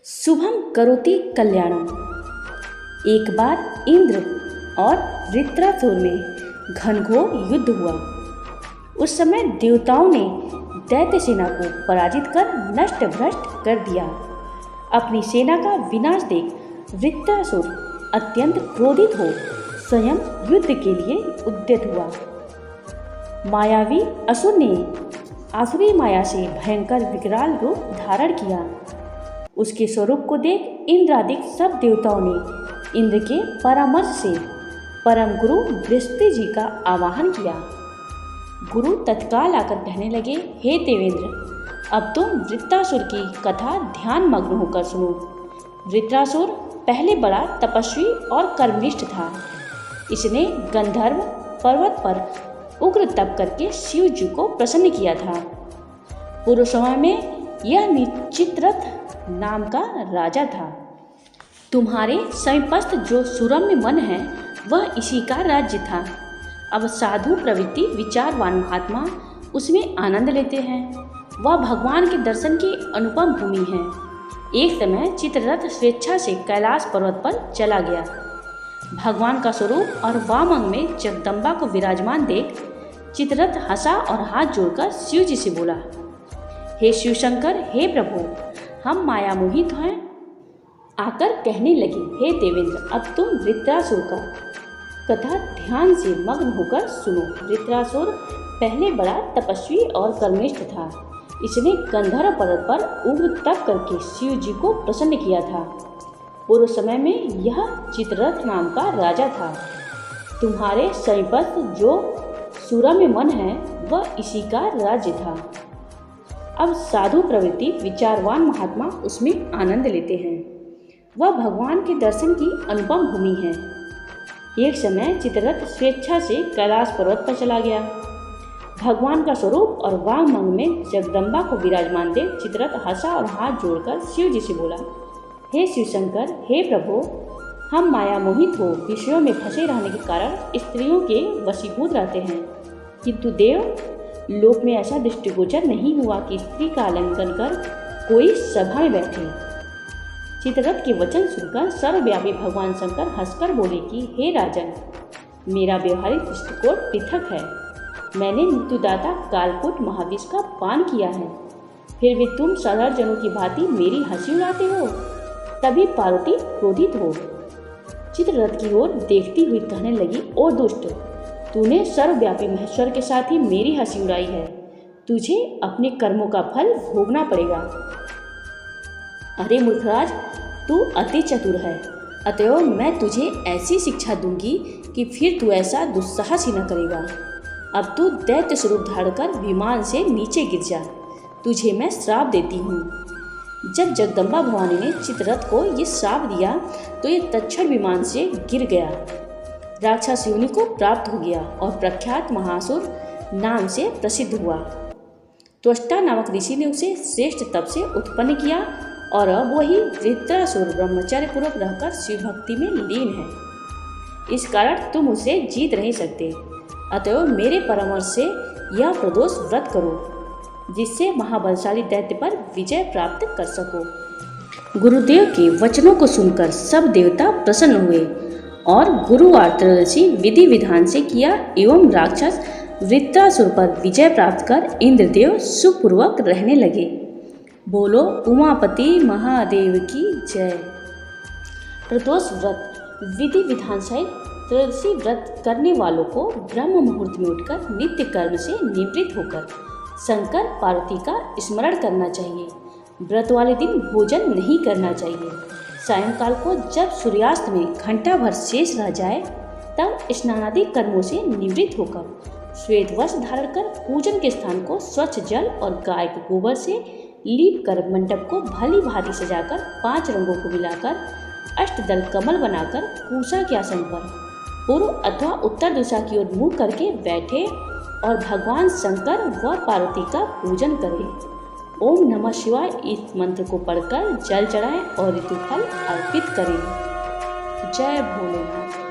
शुभम करोति कल्याणम। एक बार इंद्र और वृत्रासुर में घनघोर युद्ध हुआ। उस समय देवताओं ने दैत्य सेना को पराजित कर नष्ट भ्रष्ट कर दिया। अपनी सेना का विनाश देख वृत्रासुर अत्यंत क्रोधित हो स्वयं युद्ध के लिए उद्यत हुआ। मायावी असुर ने आसुरी माया से भयंकर विकराल रूप धारण किया। उसके स्वरूप को देख इंद्रादिक सब देवताओं ने इंद्र के परामर्श से परम गुरु बृहस्पति जी का आवाहन किया। गुरु तत्काल आकर कहने लगे, हे देवेंद्र, अब तुम वृत्रासुर की कथा ध्यान मग्न होकर सुनो। वृत्रासुर पहले बड़ा तपस्वी और कर्मनिष्ठ था। इसने गंधर्व पर्वत पर उग्र तप करके शिव जी को प्रसन्न किया था। पूर्व समय में यह निश्चित्रथ नाम का राजा था। तुम्हारे समीपस्थ जो सुरम्य मन है वह इसी का राज्य था। अब साधु प्रवृत्ति विचारवान महात्मा उसमें आनंद लेते हैं। वह भगवान के दर्शन की अनुपम भूमि है। एक समय चित्ररथ स्वेच्छा से कैलाश पर्वत पर चला गया। भगवान का स्वरूप और वामंग में जगदम्बा को विराजमान देख चित्ररथ हंसा और हाथ जोड़कर शिव जी से बोला, हे शिव शंकर, हे प्रभु, हम माया मोहित हैं। आकर कहने लगे, हे देवेंद्र, अब तुम वृत्रासुर का कथा ध्यान से मग्न होकर सुनो। वृत्रासुर पहले बड़ा तपस्वी और कर्मनिष्ठ था। इसने गंधर्व पर्वत पर उग्र तप करके शिव जी को प्रसन्न किया था। पूर्व समय में यह चित्ररथ नाम का राजा था। तुम्हारे समीपस्थ जो सुरम्य मन है वह इसी का राज्य था। अब साधु प्रवृत्ति विचारवान महात्मा उसमें आनंद लेते हैं। वह भगवान के दर्शन की अनुपम भूमि है। एक समय चित्ररथ स्वेच्छा से कैलाश पर्वत पर चला गया। भगवान का स्वरूप और वामंग में जगदम्बा को विराजमान देख चित्ररथ हंसा और हाथ जोड़कर शिव जी से बोला, हे शिव शंकर, हे प्रभु, हम माया मोहित हो विषयों में फंसे रहने के कारण स्त्रियों के वशीभूत रहते हैं। किंतु देव लोक में ऐसा दृष्टिगोचर नहीं हुआ कि स्त्री का आलिंगन कर कोई सभा में बैठे। चित्ररथ के वचन सुनकर सर्वव्यापी भगवान शंकर हंसकर बोले कि हे राजन, मेरा व्यवहारिक दृष्टिकोण पृथक है। मैंने मृत्युदाता कालकूट महाविष का पान किया है, फिर भी तुम साधारण जनों की भांति मेरी हंसी उड़ाते हो। तभी पार्वती क्रोधित हो चित्ररथ की ओर देखती हुई कहने लगी, ओ दुष्ट, तूने सर्वव्यापी महेश्वर के साथ ही मेरी हंसी उड़ाई है। तुझे अपने कर्मों का फल भोगना पड़ेगा। अरे मूर्खराज, तू अति चतुर है, अतएव मैं तुझे ऐसी शिक्षा दूंगी कि फिर तू ऐसा दुस्साहस ही न करेगा। अब तू दैत्य स्वरूप धारण कर विमान से नीचे गिर जा। तुझे मैं श्राप देती हूँ। जब जगदम्बा भवानी ने चित्ररथ को ये श्राप दिया तो ये तत्क्षण विमान से गिर गया, राक्षस योनि को प्राप्त हो गया और प्रख्यात महासुर नाम से प्रसिद्ध हुआ। त्वष्टा नामक ऋषि ने उसे श्रेष्ठ तप से उत्पन्न किया और अब वही वृत्रासुर ब्रह्मचर्य पूर्वक रहकर शिव भक्ति में लीन है। इस कारण तुम उसे जीत नहीं सकते। अतएव मेरे परामर्श से यह प्रदोष व्रत करो, जिससे महाबलशाली दैत्य पर विजय प्राप्त कर सको। गुरुदेव के वचनों को सुनकर सब देवता प्रसन्न हुए और गुरुवार त्रयोदशी विधि विधान से किया एवं राक्षस वृत्रासुर पर विजय प्राप्त कर इंद्रदेव सुखपूर्वक रहने लगे। बोलो उमापति महादेव की जय। प्रदोष व्रत विधि विधान सहित त्रयोदशी व्रत करने वालों को ब्रह्म मुहूर्त में उठकर नित्य कर्म से निवृत्त होकर शंकर पार्वती का स्मरण करना चाहिए। व्रत वाले दिन भोजन नहीं करना चाहिए। सायंकाल को जब सूर्यास्त में घंटा भर शेष रह जाए तब स्नानादि कर्मों से निवृत्त होकर श्वेत वस्त्र धारण कर पूजन के स्थान को स्वच्छ जल और गाय के गोबर से लीप कर मंडप को भली भांति सजाकर 5 रंगों को मिलाकर अष्टदल कमल बनाकर पूजा के आसन पर पूर्व अथवा उत्तर दिशा की ओर मुँह करके बैठे और भगवान शंकर व पार्वती का पूजन करें। ओम नमः शिवाय इस मंत्र को पढ़कर जल चढ़ाएं और ऋतुफल अर्पित करें। जय भोलेनाथ।